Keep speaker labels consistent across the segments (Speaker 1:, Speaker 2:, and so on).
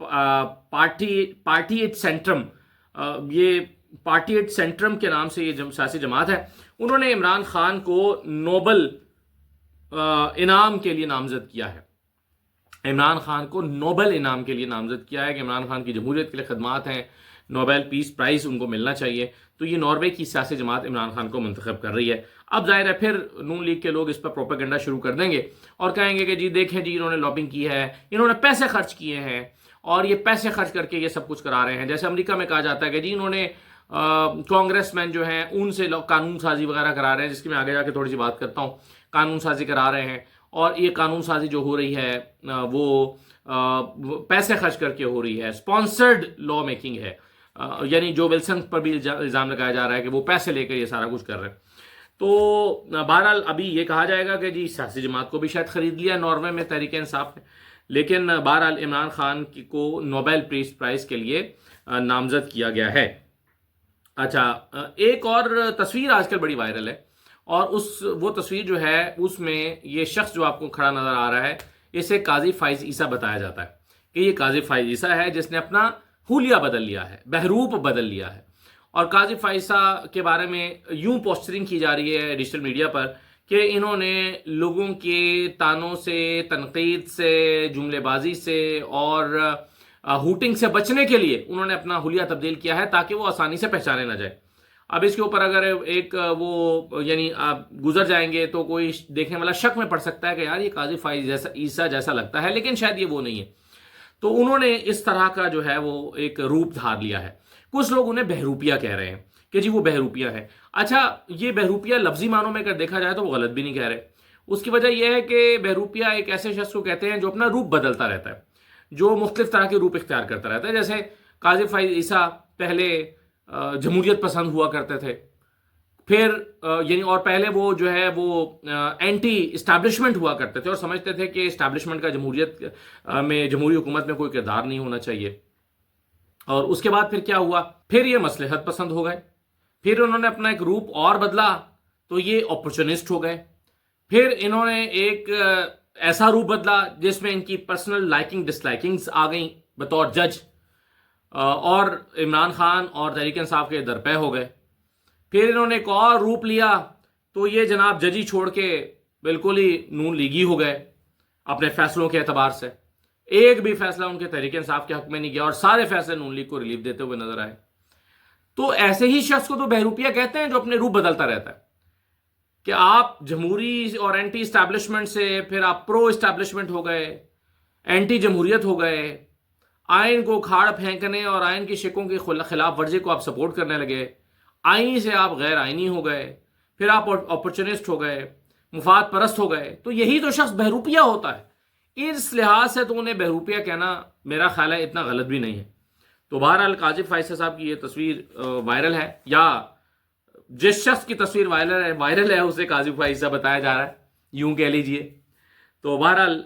Speaker 1: Party at سینٹرم، یہ party at سینٹرم کے نام سے یہ سیاسی جماعت ہے، انہوں نے عمران خان کو نوبل انعام کے لیے نامزد کیا ہے۔ عمران خان کو نوبل انعام کے لیے نامزد کیا ہے کہ عمران خان کی جمہوریت کے لیے خدمات ہیں، نوبل پیس پرائز ان کو ملنا چاہیے۔ تو یہ ناروے کی سیاسی جماعت عمران خان کو منتخب کر رہی ہے۔ اب ظاہر ہے پھر نون لیگ کے لوگ اس پر پروپیگنڈا شروع کر دیں گے اور کہیں گے کہ جی دیکھیں جی انہوں نے لابنگ کی ہے، انہوں نے پیسے خرچ کیے ہیں اور یہ پیسے خرچ کر کے یہ سب کچھ کرا رہے ہیں۔ جیسے امریکہ میں کہا جاتا ہے کہ جی انہوں نے کانگریس مین جو ہیں ان سے لوگ قانون سازی وغیرہ کرا رہے ہیں، جس کی میں آگے جا کے تھوڑی سی بات کرتا ہوں۔ قانون سازی کرا رہے ہیں اور یہ قانون سازی جو ہو رہی ہے وہ پیسے خرچ کر کے ہو رہی ہے، اسپانسرڈ لا میکنگ ہے، یعنی جو ولسن پر بھی الزام لگایا جا رہا ہے کہ وہ پیسے لے کر یہ سارا کچھ کر رہے ہیں۔ تو بہرحال ابھی یہ کہا جائے گا کہ جی سیاسی جماعت کو بھی شاید خرید لیا ناروے میں تحریک انصاف نے، لیکن بہرحال عمران خان کو نوبل پیس پرائز کے لیے نامزد کیا گیا ہے۔ اچھا، ایک اور تصویر آج کل بڑی وائرل ہے اور وہ تصویر جو ہے اس میں یہ شخص جو آپ کو کھڑا نظر آ رہا ہے اسے قاضی فائز عیسیٰ بتایا جاتا ہے کہ یہ قاضی فائز عیسیٰ ہے جس نے اپنا حلیہ بدل لیا ہے، بہروپ بدل لیا ہے۔ اور قاضی فائز عیسیٰ کے بارے میں یوں پوسٹرنگ کی جا رہی ہے ڈیجیٹل میڈیا پر کہ انہوں نے لوگوں کے تانوں سے، تنقید سے، جملے بازی سے اور ہوٹنگ سے بچنے کے لیے انہوں نے اپنا حلیہ تبدیل کیا ہے تاکہ وہ آسانی سے پہچانے نہ جائے۔ اب اس کے اوپر اگر ایک وہ یعنی آپ گزر جائیں گے تو کوئی دیکھنے والا شک میں پڑ سکتا ہے کہ یار یہ قاضی فائز عیسیٰ جیسا لگتا ہے، لیکن شاید یہ وہ نہیں ہے۔ تو انہوں نے اس طرح کا جو ہے وہ ایک روپ دھار لیا ہے۔ کچھ لوگ انہیں بہروپیہ کہہ رہے ہیں کہ جی وہ بہروپیہ ہے۔ اچھا، یہ بہروپیہ لفظی معنوں میں اگر دیکھا جائے تو وہ غلط بھی نہیں کہہ رہے۔ اس کی وجہ یہ ہے کہ بہروپیہ ایک ایسے شخص کو کہتے ہیں جو اپنا روپ بدلتا رہتا ہے، جو مختلف طرح کے روپ اختیار کرتا رہتا ہے۔ جیسے قاضی فائز عیسیٰ پہلے جمہوریت پسند ہوا کرتے تھے، پھر یعنی اور پہلے وہ جو ہے وہ اینٹی اسٹیبلشمنٹ ہوا کرتے تھے اور سمجھتے تھے کہ اسٹیبلشمنٹ کا جمہوریت میں، جمہوری حکومت میں کوئی کردار نہیں ہونا چاہیے۔ اور اس کے بعد پھر کیا ہوا؟ پھر یہ مصلحت پسند ہو گئے، پھر انہوں نے اپنا ایک روپ اور بدلا تو یہ اپورچونسٹ ہو گئے، پھر انہوں نے ایک ایسا روپ بدلا جس میں ان کی پرسنل لائکنگ ڈس لائکنگز آ گئیں بطور جج، اور عمران خان اور تحریک انصاف کے درپے ہو گئے۔ پھر انہوں نے ایک اور روپ لیا تو یہ جناب ججی چھوڑ کے بالکل ہی نون لیگی ہو گئے اپنے فیصلوں کے اعتبار سے۔ ایک بھی فیصلہ ان کے تحریک انصاف کے حق میں نہیں گیا اور سارے فیصلے نون لیگ کو ریلیف دیتے ہوئے نظر آئے۔ تو ایسے ہی شخص کو تو بہروپیہ کہتے ہیں جو اپنے روپ بدلتا رہتا ہے، کہ آپ جمہوری اور اینٹی اسٹیبلشمنٹ سے پھر آپ پرو اسٹیبلشمنٹ ہو گئے، اینٹی جمہوریت ہو گئے، آئین کو کھاڑ پھینکنے اور آئین کی شکوں کی خلاف ورزی کو آپ سپورٹ کرنے لگے، آئین سے آپ غیر آئینی ہو گئے، پھر آپ اپورچونسٹ ہو گئے، مفاد پرست ہو گئے۔ تو یہی تو شخص بہروپیہ ہوتا ہے۔ اس لحاظ سے تو انہیں بہروپیہ کہنا میرا خیال ہے اتنا غلط بھی نہیں ہے۔ تو بہرحال قاضی فائز صاحب کی یہ تصویر وائرل ہے، یا جس شخص کی تصویر وائرل ہے اسے قاضی فائز صاحب بتایا جا رہا ہے، یوں کہہ لیجئے۔ تو بہرحال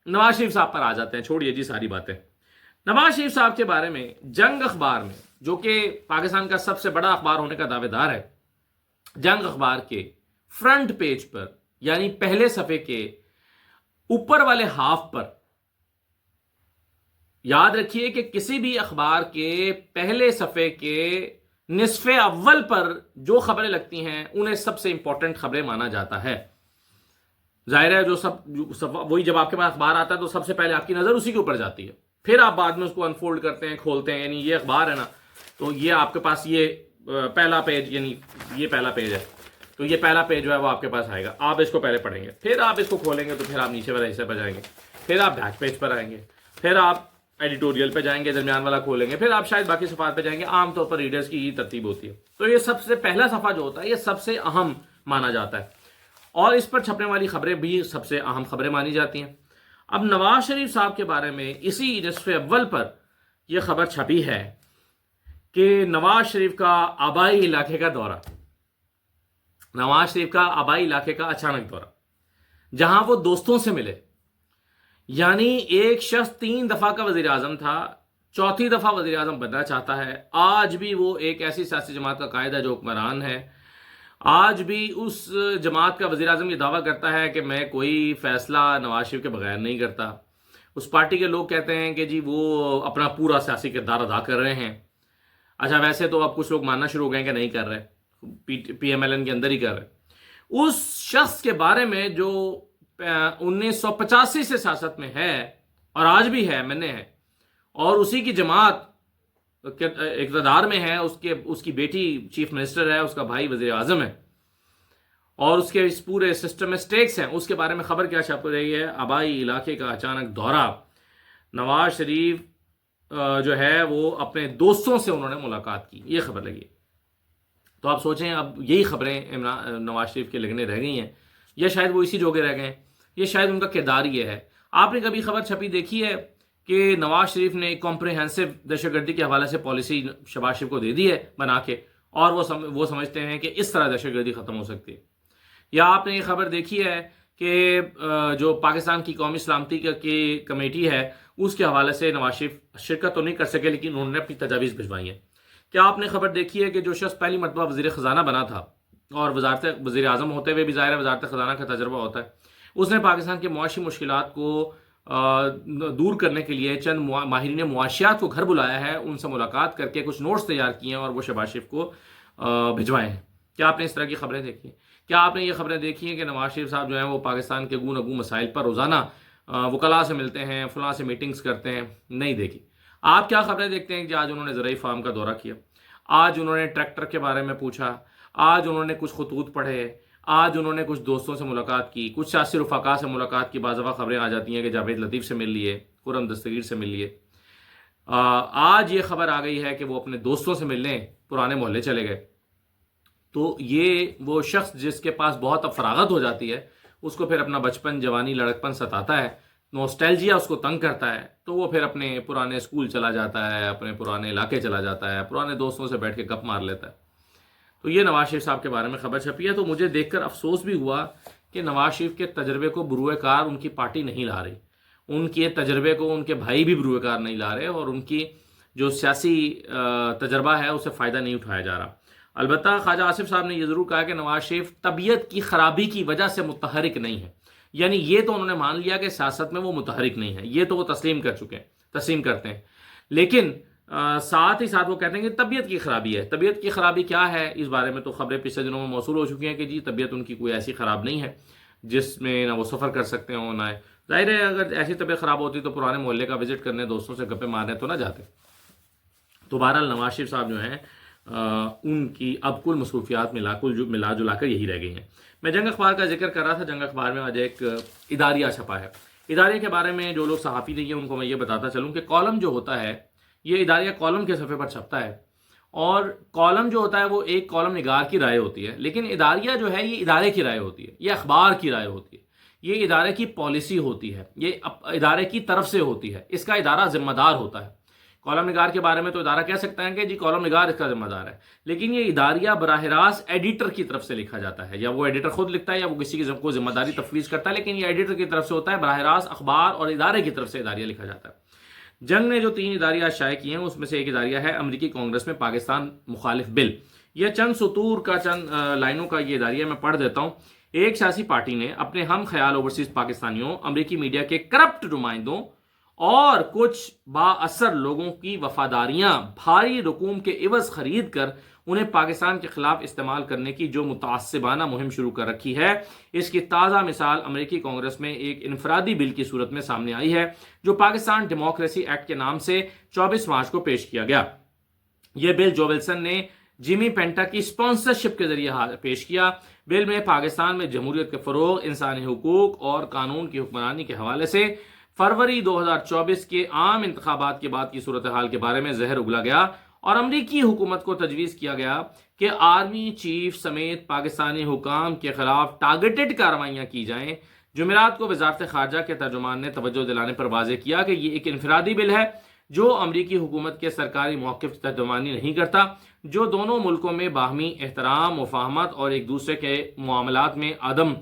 Speaker 1: نواز شریف صاحب پر آ جاتے ہیں، چھوڑیے جی ساری باتیں۔ نواز شریف صاحب کے بارے میں جنگ اخبار میں، جو کہ پاکستان کا سب سے بڑا اخبار ہونے کا دعوے دار ہے، جنگ اخبار کے فرنٹ پیج پر یعنی پہلے صفحے کے اوپر والے ہاف پر، یاد رکھیے کہ کسی بھی اخبار کے پہلے صفحے کے نصف اول پر جو خبریں لگتی ہیں انہیں سب سے امپورٹنٹ خبریں مانا جاتا ہے۔ ظاہر ہے وہی جب آپ کے پاس اخبار آتا ہے تو سب سے پہلے آپ کی نظر اسی کے اوپر جاتی ہے، پھر آپ بعد میں اس کو انفولڈ کرتے ہیں، کھولتے ہیں۔ یعنی یہ اخبار ہے نا، تو یہ آپ کے پاس یہ پہلا پیج، یعنی یہ پہلا پیج ہے، تو یہ پہلا پیج جو ہے وہ آپ کے پاس آئے گا، آپ اس کو پہلے پڑھیں گے، پھر آپ اس کو کھولیں گے تو پھر آپ نیچے والے حصے پر جائیں گے، پھر آپ بیک پیج پر آئیں گے، پھر آپ ایڈیٹوریل پہ جائیں گے، درمیان والا کھولیں گے، پھر آپ شاید باقی صفحات پہ جائیں گے۔ عام طور پر ریڈرز کی یہ ترتیب ہوتی ہے۔ تو یہ سب سے پہلا صفحہ جو ہوتا ہے یہ سب سے اہم مانا جاتا ہے اور اس پر چھپنے والی خبریں بھی سب سے اہم خبریں مانی جاتی ہیں۔ اب نواز شریف صاحب کے بارے میں اسی نصف اول پر یہ خبر چھپی ہے کہ نواز شریف کا آبائی علاقے کا دورہ، نواز شریف کا آبائی علاقے کا اچانک دورہ، جہاں وہ دوستوں سے ملے۔ یعنی ایک شخص 3 دفعہ کا وزیر اعظم تھا، 4تھی دفعہ وزیر اعظم بننا چاہتا ہے، آج بھی وہ ایک ایسی سیاسی جماعت کا قائد ہے جو حکمران ہے، آج بھی اس جماعت کا وزیر اعظم یہ دعویٰ کرتا ہے کہ میں کوئی فیصلہ نواز شریف کے بغیر نہیں کرتا۔ اس پارٹی کے لوگ کہتے ہیں کہ جی وہ اپنا پورا سیاسی کردار ادا کر رہے ہیں. اچھا ویسے تو اب کچھ لوگ ماننا شروع ہو گئے ہیں کہ نہیں کر رہے, پی ایم ایل این کے اندر ہی کر رہے. اس شخص کے بارے میں جو 1985 سے سیاست میں ہے اور آج بھی ہے, میں نے ہے, اور اسی کی جماعت اقتدار میں ہے, اس کی بیٹی چیف منسٹر ہے, اس کا بھائی وزیر اعظم ہے, اور اس کے اس پورے سسٹم میں سٹیکس ہیں, اس کے بارے میں خبر کیا چھپ رہی ہے؟ آبائی علاقے کا اچانک دورہ. نواز شریف جو ہے وہ اپنے دوستوں سے انہوں نے ملاقات کی, یہ خبر لگی. تو آپ سوچیں اب یہی خبریں نواز شریف کے لگنے رہ گئی ہیں, یا شاید وہ اسی جوگے رہ گئے ہیں, یہ شاید ان کا کردار یہ ہے. آپ نے کبھی خبر چھپی دیکھی ہے کہ نواز شریف نے ایک کمپریہنسو دہشت گردی کے حوالے سے پالیسی شہباز شریف کو دے دی ہے بنا کے, اور وہ سمجھتے ہیں کہ اس طرح دہشت گردی ختم ہو سکتی ہے؟ یا آپ نے یہ خبر دیکھی ہے کہ جو پاکستان کی قومی سلامتی کی کمیٹی ہے اس کے حوالے سے نواز شریف شرکت تو نہیں کر سکے لیکن انہوں نے اپنی تجاویز بھجوائی ہیں؟ کیا آپ نے خبر دیکھی ہے کہ جو شخص پہلی مرتبہ وزیر خزانہ بنا تھا, اور وزیر اعظم ہوتے ہوئے بھی ظاہر ہے وزارت خزانہ کا تجربہ ہوتا ہے, اس نے پاکستان کے معاشی مشکلات کو دور کرنے کے لیے چند ماہرین معاشیات کو گھر بلایا ہے, ان سے ملاقات کر کے کچھ نوٹس تیار کیے ہیں اور وہ شہباز شریف کو بھجوائے ہیں؟ کیا آپ نے اس طرح کی خبریں دیکھی ہیں؟ کیا آپ نے یہ خبریں دیکھی ہیں کہ نواز شریف صاحب جو ہیں وہ پاکستان کے گون اگو مسائل پر روزانہ وکلاء سے ملتے ہیں, فلاں سے میٹنگز کرتے ہیں؟ نہیں دیکھی. آپ کیا خبریں دیکھتے ہیں کہ آج انہوں نے زرعی فارم کا دورہ کیا, آج انہوں نے ٹریکٹر کے بارے میں پوچھا, آج انہوں نے کچھ خطوط پڑھے, آج انہوں نے کچھ دوستوں سے ملاقات کی, کچھ سیاسی رفقا سے ملاقات کی. بعض دفعہ خبریں آ جاتی ہیں کہ جاوید لطیف سے مل لیے, خرم دستگیر سے مل لیے. آج یہ خبر آ گئی ہے کہ وہ اپنے دوستوں سے ملنے پرانے محلے چلے گئے. تو یہ وہ شخص جس کے پاس بہت اب فراغت ہو جاتی ہے, اس کو پھر اپنا بچپن, جوانی, لڑکپن ستاتا ہے, نوسٹیلجیا اس کو تنگ کرتا ہے, تو وہ پھر اپنے پرانے اسکول چلا جاتا ہے, اپنے پرانے علاقے چلا جاتا ہے, پرانے دوستوں سے بیٹھ کے گپ مار لیتا ہے. تو یہ نواز شریف صاحب کے بارے میں خبر چھپی ہے. تو مجھے دیکھ کر افسوس بھی ہوا کہ نواز شریف کے تجربے کو بروئے کار ان کی پارٹی نہیں لا رہی, ان کے تجربے کو ان کے بھائی بھی بروئے کار نہیں لا رہے, اور ان کی جو سیاسی تجربہ ہے اسے فائدہ نہیں اٹھایا جا رہا. البتہ خواجہ آصف صاحب نے یہ ضرور کہا کہ نواز شریف طبیعت کی خرابی کی وجہ سے متحرک نہیں ہے. یعنی یہ تو انہوں نے مان لیا کہ سیاست میں وہ متحرک نہیں ہے, یہ تو وہ تسلیم کرتے ہیں. لیکن ساتھ ہی ساتھ وہ کہتے ہیں کہ طبیعت کی خرابی ہے. طبیعت کی خرابی کیا ہے اس بارے میں تو خبریں پچھلے دنوں میں موصول ہو چکی ہیں کہ جی طبیعت ان کی کوئی ایسی خراب نہیں ہے جس میں نہ وہ سفر کر سکتے ہوں نہ. ظاہر ہے اگر ایسی طبیعت خراب ہوتی تو پرانے محلے کا وزٹ کرنے, دوستوں سے گپے مارنے تو نہ جاتے. تو بہرحال نواز شریف صاحب جو ہیں ان کی اب کل مصروفیات ملا جلا کر یہی رہ گئی ہیں. میں جنگ اخبار کا ذکر کر رہا تھا. جنگ اخبار میں آج ایک اداریہ چھپا ہے. اداریہ کے بارے میں جو لوگ صحافی نہیں ہیں ان کو میں یہ بتاتا چلوں کہ کالم جو ہوتا ہے یہ اداریہ کالم کے صفحے پر چھپتا ہے, اور کالم جو ہوتا ہے وہ ایک کالم نگار کی رائے ہوتی ہے, لیکن اداریہ جو ہے یہ ادارے کی رائے ہوتی ہے, یہ اخبار کی رائے ہوتی ہے, یہ ادارے کی پالیسی ہوتی ہے, یہ ادارے کی طرف سے ہوتی ہے, اس کا ادارہ ذمہ دار ہوتا ہے. کالم نگار کے بارے میں تو ادارہ کہہ سکتا ہے کہ جی کالم نگار اس کا ذمہ دار ہے, لیکن یہ اداریہ براہ راست ایڈیٹر کی طرف سے لکھا جاتا ہے, یا وہ ایڈیٹر خود لکھتا ہے یا وہ کسی کو ذمہ داری تفویض کرتا ہے, لیکن یہ ایڈیٹر کی طرف سے ہوتا ہے. براہ راست اخبار اور ادارے کی طرف سے اداریہ لکھا جاتا ہے. جنگ نے جو 3 اداریہ شائع کیے ہیں اس میں سے ایک اداریہ ہے امریکی کانگریس میں پاکستان مخالف بل. یہ چند سطور کا, چند لائنوں کا یہ اداریہ میں پڑھ دیتا ہوں. ایک سیاسی پارٹی نے اپنے ہم خیال اوورسیز پاکستانیوں, امریکی میڈیا کے کرپٹ نمائندوں اور کچھ با اثر لوگوں کی وفاداریاں بھاری رقوم کے عوض خرید کر انہیں پاکستان کے خلاف استعمال کرنے کی جو متعصبانہ مہم شروع کر رکھی ہے, اس کی تازہ مثال امریکی کانگریس میں ایک انفرادی بل کی صورت میں سامنے آئی ہے جو پاکستان ڈیموکریسی ایکٹ کے نام سے 24 مارچ کو پیش کیا گیا. یہ بل جو ولسن نے جیمی پینٹا کی سپانسرشپ کے ذریعے پیش کیا. بل میں پاکستان میں جمہوریت کے فروغ, انسانی حقوق اور قانون کی حکمرانی کے حوالے سے فروری 2024 کے عام انتخابات کے بعد کی صورتحال کے بارے میں زہر اگلا گیا, اور امریکی حکومت کو تجویز کیا گیا کہ آرمی چیف سمیت پاکستانی حکام کے خلاف ٹارگیٹڈ کارروائیاں کی جائیں. جمعرات کو وزارت خارجہ کے ترجمان نے توجہ دلانے پر واضح کیا کہ یہ ایک انفرادی بل ہے جو امریکی حکومت کے سرکاری موقف کی ترجمانی نہیں کرتا, جو دونوں ملکوں میں باہمی احترام, مفاہمت اور ایک دوسرے کے معاملات میں عدم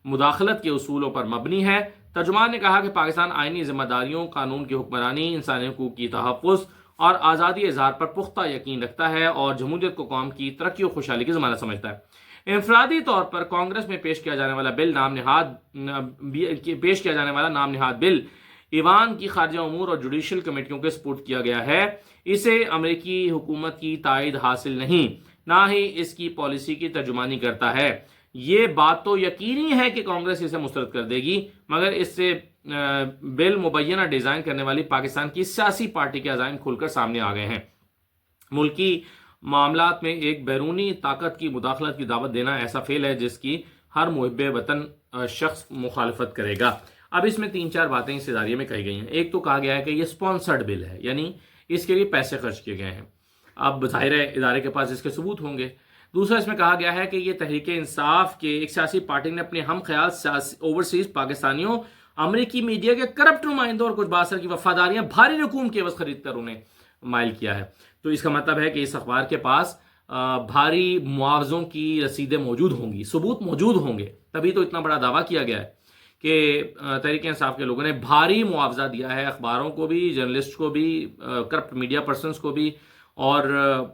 Speaker 1: مداخلت کے اصولوں پر مبنی ہے. ترجمان نے کہا کہ پاکستان آئینی ذمہ داریوں, قانون کی حکمرانی, انسانی حقوق کی تحفظ اور آزادی اظہار پر پختہ یقین رکھتا ہے اور جمہوریت کو قوم کی ترقی و خوشحالی کی ضمانت سمجھتا ہے. انفرادی طور پر کانگریس میں پیش کیا جانے والا نام نہاد بل ایوان کی خارجہ امور اور جوڈیشل کمیٹیوں کے سپورٹ کیا گیا ہے. اسے امریکی حکومت کی تائید حاصل نہیں، نہ ہی اس کی پالیسی کی ترجمانی کرتا ہے. یہ بات تو یقینی ہے کہ کانگریس اسے مسترد کر دے گی، مگر اس سے بل مبینہ ڈیزائن کرنے والی پاکستان کی سیاسی پارٹی کے عزائم کھل کر سامنے آ گئے ہیں. ملکی معاملات میں ایک بیرونی طاقت کی مداخلت کی دعوت دینا ایسا فعل ہے جس کی ہر محب وطن شخص مخالفت کرے گا. اب اس میں 3-4 باتیں اس اداریے میں کہی گئی ہیں. ایک تو کہا گیا ہے کہ یہ سپانسرڈ بل ہے، یعنی اس کے لیے پیسے خرچ کیے گئے ہیں. اب ظاہر ہے ادارے کے پاس اس کے ثبوت ہوں گے. دوسرا اس میں کہا گیا ہے کہ یہ تحریک انصاف کے ایک سیاسی پارٹی نے اپنے ہم خیال اوورسیز پاکستانیوں، امریکی میڈیا کے کرپٹ نمائندوں اور کچھ باثر کی وفاداریاں بھاری رقوم کے عوض خرید کر انہیں مائل کیا ہے. تو اس کا مطلب ہے کہ اس اخبار کے پاس بھاری معاوضوں کی رسیدیں موجود ہوں گی، ثبوت موجود ہوں گے، تبھی تو اتنا بڑا دعویٰ کیا گیا ہے کہ تحریک انصاف کے لوگوں نے بھاری معاوضہ دیا ہے، اخباروں کو بھی، جرنلسٹ کو بھی، کرپٹ میڈیا پرسنز کو بھی اور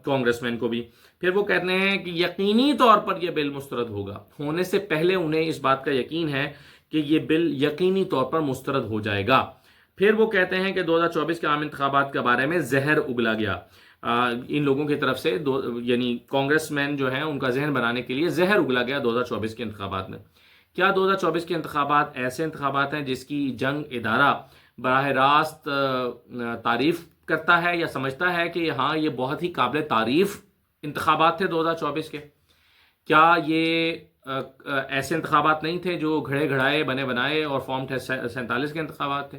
Speaker 1: کانگریس مین کو بھی. پھر وہ کہتے ہیں کہ یقینی طور پر یہ بل مسترد ہوگا. ہونے سے پہلے انہیں اس بات کا یقین ہے کہ یہ بل یقینی طور پر مسترد ہو جائے گا. پھر وہ کہتے ہیں کہ 2024 کے عام انتخابات کے بارے میں زہر اگلا گیا. ان لوگوں کی طرف سے یعنی کانگریس مین جو ہیں ان کا ذہن بنانے کے لیے زہر اگلا گیا 2024 کے انتخابات میں. کیا 2024 کے انتخابات ایسے انتخابات ہیں جس کی جنگ ادارہ براہ راست تعریف کرتا ہے یا سمجھتا ہے کہ ہاں یہ بہت ہی قابل تعریف انتخابات تھے 2024 کے؟ کیا یہ ایسے انتخابات نہیں تھے جو گھڑے گھڑائے بنے بنائے اور فارم 47 کے انتخابات تھے؟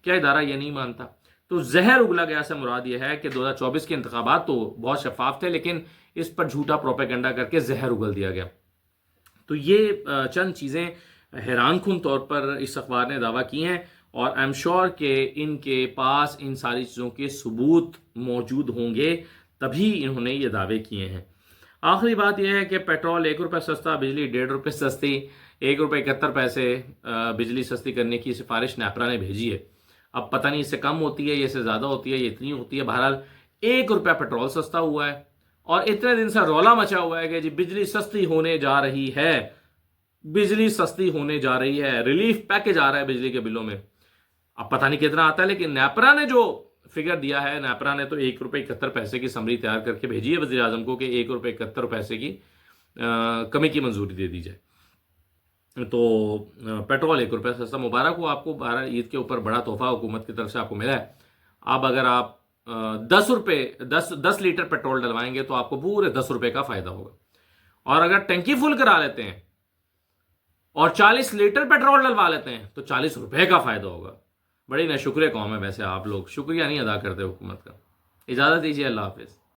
Speaker 1: کیا ادارہ یہ نہیں مانتا؟ تو زہر اگلا گیا سے مراد یہ ہے کہ 2024 کے انتخابات تو بہت شفاف تھے، لیکن اس پر جھوٹا پروپیگنڈا کر کے زہر اگل دیا گیا. تو یہ چند چیزیں حیران کن طور پر اس اخبار نے دعویٰ کی ہیں، اور آئی ایم شیور کہ ان کے پاس ان ساری چیزوں کے ثبوت موجود ہوں گے، تبھی انہوں نے یہ دعوے کیے ہیں. آخری بات یہ ہے کہ پیٹرول 1 روپے سستا، بجلی 1.5 روپے سستی، 1 روپے 71 پیسے بجلی سستی کرنے کی سفارش نیپرا نے بھیجی ہے. اب پتہ نہیں اس سے کم ہوتی ہے، یہ سے زیادہ ہوتی ہے، یہ اتنی ہوتی ہے. بہرحال 1 روپے پیٹرول سستا ہوا ہے، اور اتنے دن سے رولا مچا ہوا ہے کہ جی بجلی سستی ہونے جا رہی ہے، بجلی سستی ہونے جا رہی ہے، ریلیف پیکج آ رہا ہے بجلی کے بلوں میں. اب پتہ نہیں کتنا آتا ہے، لیکن نیپرا نے جو فگر دیا ہے، نیپرا نے تو 1 روپے 71 پیسے کی سمری تیار کر کے بھیجی ہے وزیر اعظم کو کہ 1 روپے 71 پیسے کی کمی کی منظوری دے دی جائے. تو پیٹرول 1 روپے سستا. مبارک ہو آپ کو، عید کے اوپر بڑا تحفہ حکومت کی طرف سے آپ کو ملا ہے. اب اگر آپ 10 لیٹر پیٹرول ڈلوائیں گے تو آپ کو پورے 10 روپے کا فائدہ ہوگا. اور اگر ٹنکی فل کرا لیتے ہیں اور 40 لیٹر پیٹرول ڈلوا لیتے ہیں تو 40 روپے کا فائدہ ہوگا. بڑی ناشکر قوم ہے ویسے آپ لوگ، شکریہ نہیں ادا کرتے حکومت کا. اجازت دیجیے، اللہ حافظ.